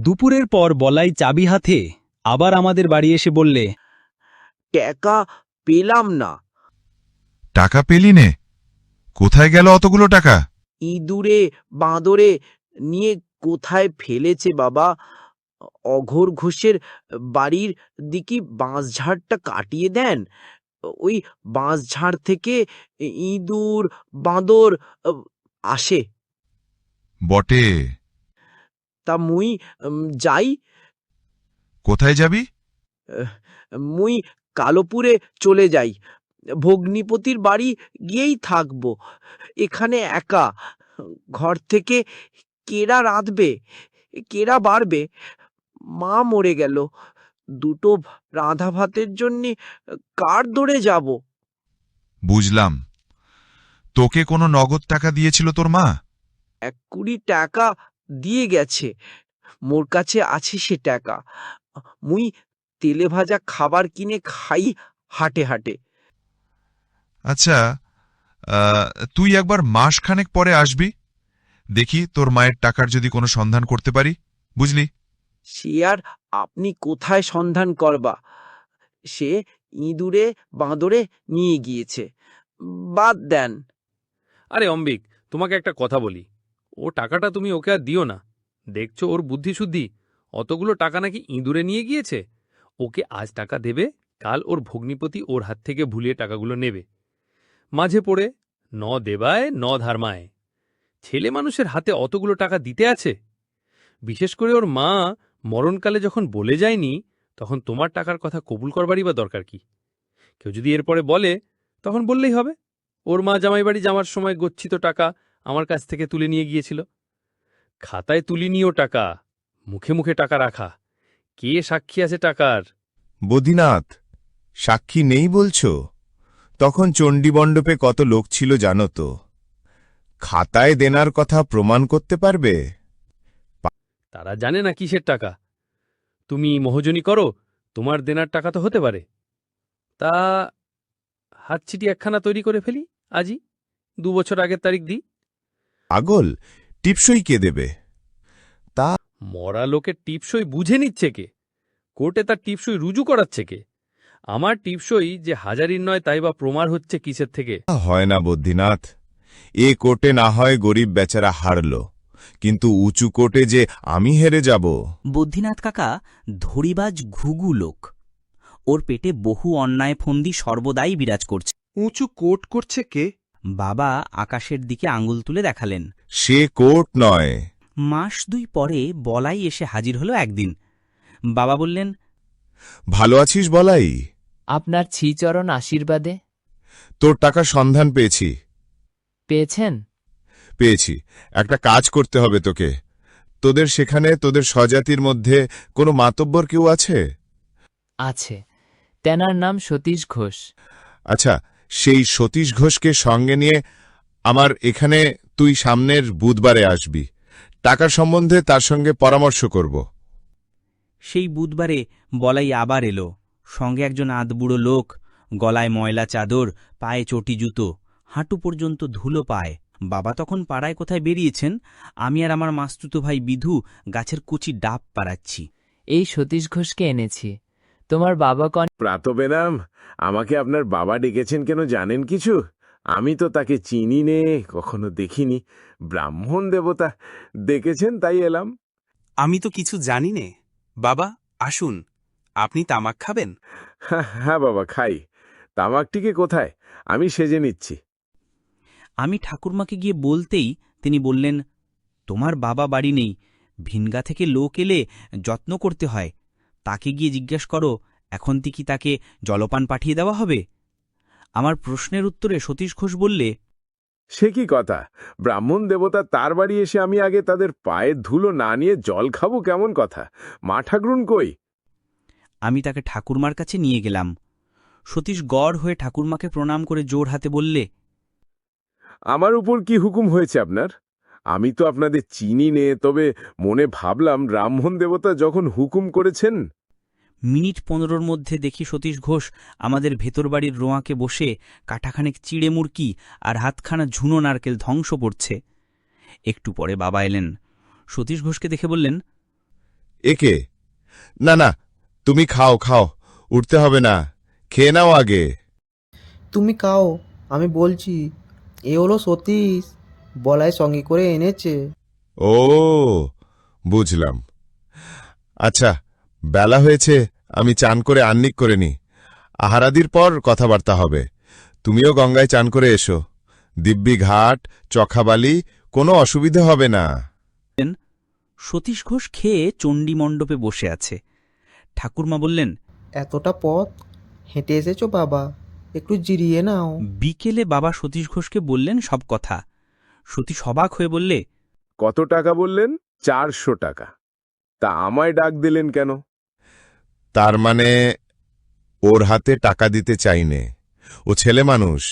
দুপুরের পর বলাই চাবি হাতে আবার আমাদের বাড়ি এসে বললে, টাকা পেলাম না। টাকা পেলি নে? কোথায় গেল অতগুলো টাকা? ইঁদুরে বাঁদরে নিয়ে কোথায় ফেলেছে বাবা। অঘোর ঘোষের বাড়ির দিকে বাঁশঝাড়টা কাটিয়ে দেন। ওই বাঁশঝাড় থেকে ইঁদুর বাঁদর আসে। বটে। তা মুই যাই। কোথায় যাবি? মুই কালোপুরে চলে যাই। ভগ্নিপতির বাড়ি গিয়েই থাকব। এখানে একা। ঘর থেকে কেরা রাঁধবে, কেরা বাড়বে। মা মরে গেল। দুটো রাঁধা ভাতের জন্যে কার দৌড়ে যাব? বুঝলাম। তোকে কোনো নগদ টাকা দিয়েছিল তোর মা? 1 টাকা দিয়ে গেছে। মোর কাছে আছে সে টাকা। মুই তেলে ভাজা খাবার কিনে খাই হাটে হাটে। আচ্ছা, তুই একবার মাসখানেক পরে আসবি। দেখি তোর মায়ের টাকার যদি কোনো সন্ধান করতে পারি, বুঝলি? সে আর আপনি কোথায় সন্ধান করবা? সে ইঁদুরে বাঁদরে নিয়ে গিয়েছে। বাদ দেন। আরে অম্বিক, তোমাকে একটা কথা বলি। ও টাকাটা তুমি ওকে আর দিও না। দেখছো ওর বুদ্ধিশুদ্ধি। অতগুলো টাকা নাকি ইঁদুরে নিয়ে গিয়েছে। ওকে আজ টাকা দেবে, কাল ওর ভগ্নিপতি ওর হাত থেকে ভুলিয়ে টাকাগুলো নেবে। মাঝে পড়ে ন দেবায় ন ধার্মায়। ছেলে মানুষের হাতে অতগুলো টাকা দিতে আছে? বিশেষ করে ওর মা মরণকালে যখন বলে যায়নি, তখন তোমার টাকার কথা কবুল করবারই বা দরকার কি? কেউ যদি এরপরে বলে, তখন বললেই হবে ওর মা জামাইবাড়ি যাওয়ার সময় গচ্ছিত টাকা আমার কাছ থেকে তুলে নিয়ে গিয়েছিল। খাতায় তুলিনিও টাকা, মুখে মুখে টাকা রাখা। কে সাক্ষী আছে টাকার? বদ্রীনাথ, সাক্ষী নেই বলছ? তখন চণ্ডীমণ্ডপে কত লোক ছিল জানো তো? খাতায় দেনার কথা প্রমাণ করতে পারবে? তারা জানে না কিসের টাকা। তুমি মহজনী করো, তোমার দেনার টাকা তো হতে পারে। তা হাতচিঠি একখানা তৈরি করে ফেলি আজই, 2 বছর আগের তারিখ দিই। পাগল, টিপসই কে দেবে? মরা লোকের টিপসই বুঝে নিচ্ছে কে? কোর্টে তার টিপসই রুজু করাচ্ছে কে? আমার টিপসই যে হাজারির নয় তাই বা প্রমাণ হচ্ছে কিসের থেকে? হয় না বদ্রীনাথ। এ কোর্টে না হয় গরিব বেচারা হারল, কিন্তু উঁচু কোর্টে যে আমি হেরে যাব। বদ্রীনাথ কাকা ধরিবাজ ঘুঘু লোক। ওর পেটে বহু অন্যায় ফন্দি সর্বদাই বিরাজ করছে। উঁচু কোট করছে কে? বাবা আকাশের দিকে আঙুল তুলে দেখালেন। সে কোর্ট নয়। মাস 2 পরে বলাই এসে হাজির হলো একদিন। বাবা বললেন, ভালো আছিস বলাই? আপনার শ্রীচরণ আশীর্বাদে। তোর টাকার সন্ধান পেয়েছি। পেয়েছেন? পেয়েছি। একটা কাজ করতে হবে তোকে। তোদের সেখানে তোদের স্বজাতির মধ্যে কোনো মাতব্বর কেউ আছে? আছে, তেনার নাম সতীশ ঘোষ। আচ্ছা, সেই সতীশ ঘোষকে সঙ্গে নিয়ে আমার এখানে তুই সামনের বুধবারে আসবি। টাকার সম্বন্ধে তার সঙ্গে পরামর্শ করব। সেই বুধবারে বলাই আবার এলো। সঙ্গে একজন আধবুড়ো লোক, গলায় ময়লা চাদর, পায়ে চটি জুতো, হাঁটু পর্যন্ত ধুলো পায়। বাবা তখন পাড়ায় কোথায় বেরিয়েছেন। আমি আর আমার মাস্তুতো ভাই বিধু গাছের কচি ডাব পাড়াচ্ছি। এই সতীশ ঘোষকে এনেছি। তোমার বাবা প্রাতবেনাম, আমাকে আপনার বাবা ডেকেছেন কেন জানেন কিছু? আমি তো তাকে চিনি নে, কখনো দেখিনি। ব্রাহ্মণ দেবতা ডেকেছেন তাই এলাম। আমি তো কিছু জানি নে। বাবা আসুন, আপনি তামাক খাবেন? হ্যাঁ বাবা, খাই। তামাকটিকে কোথায়? আমি সেজে নিচ্ছি। আমি ঠাকুরমাকে গিয়ে বলতেই তিনি বললেন, তোমার বাবা বাড়ি নেই। ভিনগা থেকে লোক এলে যত্ন করতে হয়। তাকে গিয়ে জিজ্ঞেস করো এখন কি তাকে জলপান পাঠিয়ে দেওয়া হবে। আমার প্রশ্নের উত্তরে সতীশ ঘোষ বললে, সে কি কথা? ব্রাহ্মণ দেবতা তার বাড়ি এসে আমি আগে তাদের পায়ের ধুলো না নিয়ে জল খাবো কেমন কথা? মা ঠাকুরুন কই? আমি তাকে ঠাকুরমার কাছে নিয়ে গেলাম। সতীশ গড় হয়ে ঠাকুরমাকে প্রণাম করে জোর হাতে বললে, আমার উপর কি হুকুম হয়েছে আপনার? আমি তো আপনাদের চিনি নে, তবে মনে ভাবলাম ব্রাহ্মণ দেবতা যখন হুকুম করেছেন। মিনিট 15 মধ্যে দেখি সতীশ ঘোষ আমাদের ভেতর বাড়ির রোঁয়াকে বসে কাঠাখানেক চিড়ে মুরকি আর হাতখানা ঝুনো নারকেল ধ্বংস করছে। একটু পরে বাবা এলেন। সতীশ ঘোষকে দেখে বললেন, একে। না না, তুমি খাও খাও, উঠতে হবে না, খেয়ে নাও আগে। তুমি খাও, আমি বলছি। এ হলো সতীশ, বলাই সঙ্গে করে এনেছে। ও, বুঝলাম। আচ্ছা, বেলা হয়েছে, আমি চান করে আহ্নিক করে নি। আহারাদির পর কথাবার্তা হবে। তুমিও গঙ্গায় চান করে এসো। দিব্যি ঘাট, চখাবালি, কোনো অসুবিধে হবে না। সতীশ ঘোষ খেয়ে চণ্ডী মণ্ডপে বসে আছে। ঠাকুরমা বললেন, এতটা পথ হেঁটে এসেছো বাবা, একটু জিরিয়ে নাও। বিকেলে বাবা সতীশ ঘোষকে বললেন সব কথা। সতীশ অবাক হয়ে বললে, কত টাকা বললেন? 400 টাকা। তা আমায় ডাক দিলেন কেন? তার মানে ওর হাতে টাকা দিতে চাইনে। ও ছেলে মানুষ,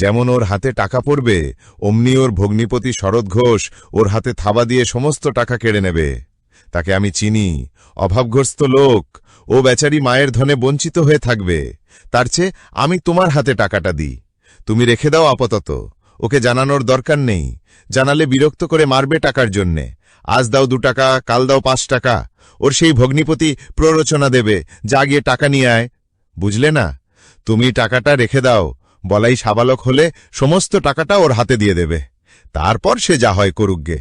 যেমন ওর হাতে টাকা পড়বে অমনি ওর ভগ্নিপতি শরৎ ঘোষ ওর হাতে থাবা দিয়ে সমস্ত টাকা কেড়ে নেবে। তাকে আমি চিনি, অভাবগ্রস্ত লোক। ও বেচারি মায়ের ধনে বঞ্চিত হয়ে থাকবে। তার চেয়ে আমি তোমার হাতে টাকাটা দিই, তুমি রেখে দাও আপাতত। ওকে জানানোর দরকার নেই, জানালে বিরক্ত করে মারবে টাকার জন্যে। আজ দাও 2 টাকা, কাল দাও 5 টাকা। ওর সেই ভগ্নিপতি প্ররোচনা দেবে, যা গিয়ে টাকা নিয়ে আয়। বুঝলে না? তুমি টাকাটা রেখে দাও, বলাই সাবালক হলে সমস্ত টাকাটা ওর হাতে দিয়ে দেবে। তারপর সে যা হয় করুকগে।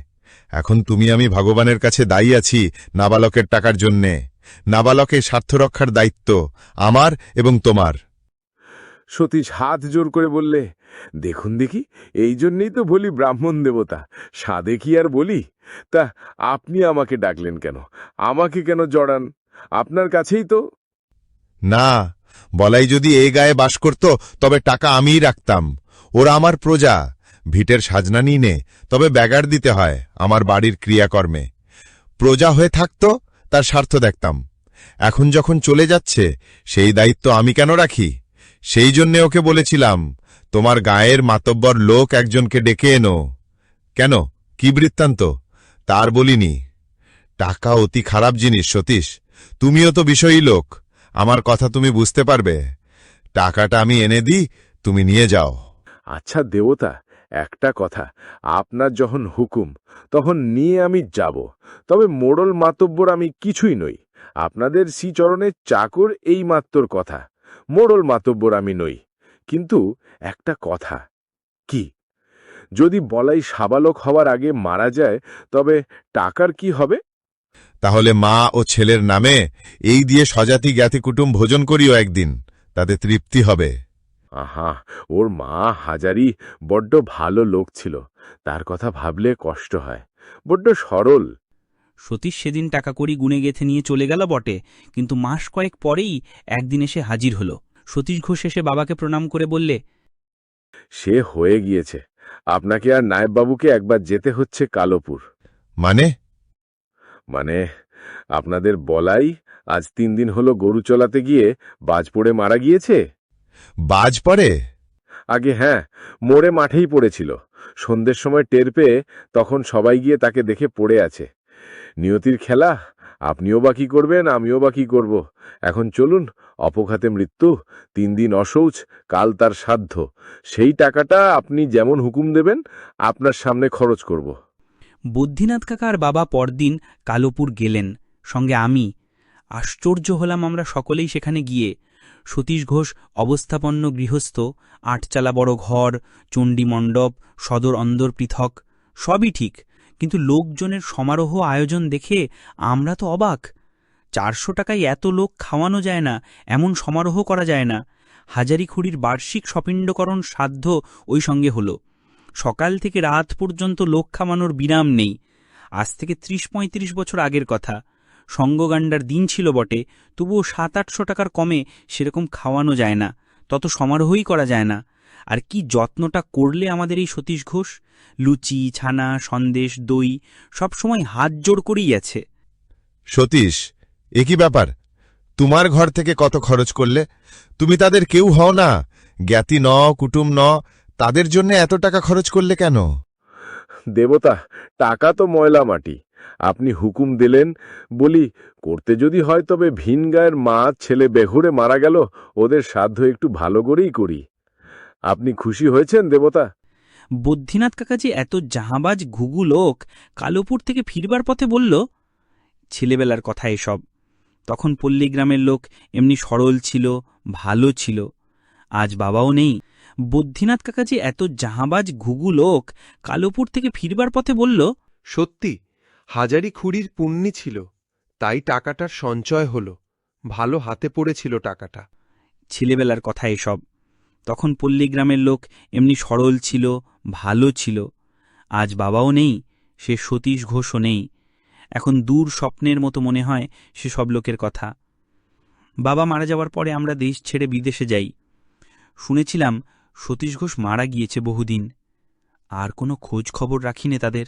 এখন তুমি আমি ভগবানের কাছে দায়ী আছি নাবালকের টাকার জন্যে। নাবালকের স্বার্থ রক্ষার দায়িত্ব আমার এবং তোমার। সতীশ হাত জোর করে বললে, দেখুন দেখি, এই জন্যেই তো বলি ব্রাহ্মণ দেবতা, সাধে কি আর বলি? তা আপনি আমাকে ডাকলেন কেন? আমাকে কেন জড়ান? আপনার কাছেই তো। না, বলাই যদি এই গায়ে বাস করত তবে টাকা আমিই রাখতাম। ওরা আমার প্রজা, ভিটের সাজনা নিনে, তবে ব্যাগার দিতে হয় আমার বাড়ির ক্রিয়াকর্মে। প্রজা হয়ে থাকত, তার স্বার্থ দেখতাম। এখন যখন চলে যাচ্ছে, সেই দায়িত্ব আমি কেন রাখি? সেই জন্যে ওকে বলেছিলাম, তোমার গায়ের মাতব্বর লোক একজনকে ডেকে এনো। কেন, কি বৃত্তান্ত? তার বলিনি। টাকা অতি খারাপ জিনিস সতীশ, তুমিও তো বিষয়ী লোক, আমার কথা তুমি বুঝতে পারবে। টাকাটা আমি এনে দিই, তুমি নিয়ে যাও। আচ্ছা দেবতা, একটা কথা, আপনার যখন হুকুম তখন নিয়ে আমি যাব। তবে মোড়ল মাতব্বর আমি কিছুই নই, আপনাদের শ্রীচরণের চাকর, এই মাত্র কথা। মোড়ল মাতব্বর আমি নই। কিন্তু একটা কথা। কি? যদি বলাই সাবালক হওয়ার আগে মারা যায়, তবে টাকার কি হবে? তাহলে মা ও ছেলের নামে এই দিয়ে স্বজাতি জ্ঞাতি কুটুম ভোজন করিও একদিন, তাতে তৃপ্তি হবে। আহা, ওর মা হাজারি বড্ড ভালো লোক ছিল, তার কথা ভাবলে কষ্ট হয়। বড্ড সরল। সতীশ সেদিন টাকা কড়ি গুনে গেথে নিয়ে চলে গেল বটে, কিন্তু মাস কয়েক পরেই একদিন এসে হাজির হল। সতীশ ঘোষ এসে বাবাকে প্রণাম করে বললে, সে হয়ে গিয়েছে। আপনাকে আর নায়েববাবুকে একবার যেতে হচ্ছে কালোপুর। মানে? মানে আপনাদের বলাই আজ 3 দিন হলো গরু চলাতে গিয়ে বাজ পড়ে মারা গিয়েছে। বাজ পড়ে? আগে হ্যাঁ, মোড়ে মাঠেই পড়েছিল। সন্ধ্যের সময় টের পেয়ে তখন সবাই গিয়ে তাকে দেখে পড়ে আছে। নিয়তির খেলা, আপনিও বা কি করবেন, আমিও বা কি করব। এখন চলুন, অপঘাতে মৃত্যু, 3 দিন অশৌচ, কাল তার সাধ্য। সেই টাকাটা আপনি যেমন হুকুম দেবেন আপনার সামনে খরচ করব। বুদ্ধিনাথ কাকার বাবা পরদিন কালোপুর গেলেন, সঙ্গে আমি। আশ্চর্য হলাম আমরা সকলেই সেখানে গিয়ে। সতীশ ঘোষ অবস্থাপন্ন গৃহস্থ, 8 চালা বড় ঘর, চণ্ডী মণ্ডপ, সদর অন্দর পৃথক, সবই ঠিক। কিন্তু লোকজনের সমারোহ আয়োজন দেখে আমরা তো অবাক। 400 টাকায় এত লোক খাওয়ানো যায় না, এমন সমারোহ করা যায় না। হাজারি খুড়ির বার্ষিক সপিণ্ডকরণ শ্রাদ্ধ ওই সঙ্গে হল। সকাল থেকে রাত পর্যন্ত লোক খাওয়ানোর বিরাম নেই। আজ থেকে 30-35 বছর আগের কথা। সঙ্গগান্ডার দিন ছিল বটে, তবুও 700-800 টাকার কমে সেরকম খাওয়ানো যায় না, তত সমারোহই করা যায় না। আর কি যত্নটা করলে আমাদের এই সতীশ ঘোষ! লুচি, ছানা, সন্দেশ, দই সবসময় হাত জোড় করেই আছে। সতীশ, এ কি ব্যাপার? তোমার ঘর থেকে কত খরচ করলে? তুমি তাদের কেউ হও না, জ্ঞাতি ন, কুটুম ন, তাদের জন্য এত টাকা খরচ করলে কেন? দেবতা, টাকা তো ময়লা মাটি। আপনি হুকুম দিলেন বলি, করতে যদি হয় তবে ভিন গায়ের মা ছেলে বেঘুরে মারা গেল, ওদের সাধ্য একটু ভালো করেই করি। আপনি খুশি হয়েছেন দেবতা? বুদ্ধিনাথ কাকাজি এত জাহাবাজ ঘুঘু লোক কালোপুর থেকে ফিরবার পথে বলল, ছেলেবেলার কথা এসব। তখন পল্লীগ্রামের লোক এমনি সরল ছিল, ভালো ছিল। আজ বাবাও নেই। বদ্রীনাথ কাকাজি এত জাহাবাজ ঘুঘু লোক কালোপুর থেকে ফিরবার পথে বলল, সত্যি হাজারি খুড়ির পুণ্যি ছিল, তাই টাকাটার সঞ্চয় হল, ভালো হাতে পড়েছিল টাকাটা। ছেলেবেলার কথা এসব। তখন পল্লীগ্রামের লোক এমনি সরল ছিল, ভালো ছিল। আজ বাবাও নেই, সে সতীশ ঘোষও নেই। এখন দূর স্বপ্নের মতো মনে হয় সে সব লোকের কথা। বাবা মারা যাওয়ার পরে আমরা দেশ ছেড়ে বিদেশে যাই। শুনেছিলাম সতীশ ঘোষ মারা গিয়েছে বহুদিন। আর কোনো খোঁজ খবর রাখিনি তাদের।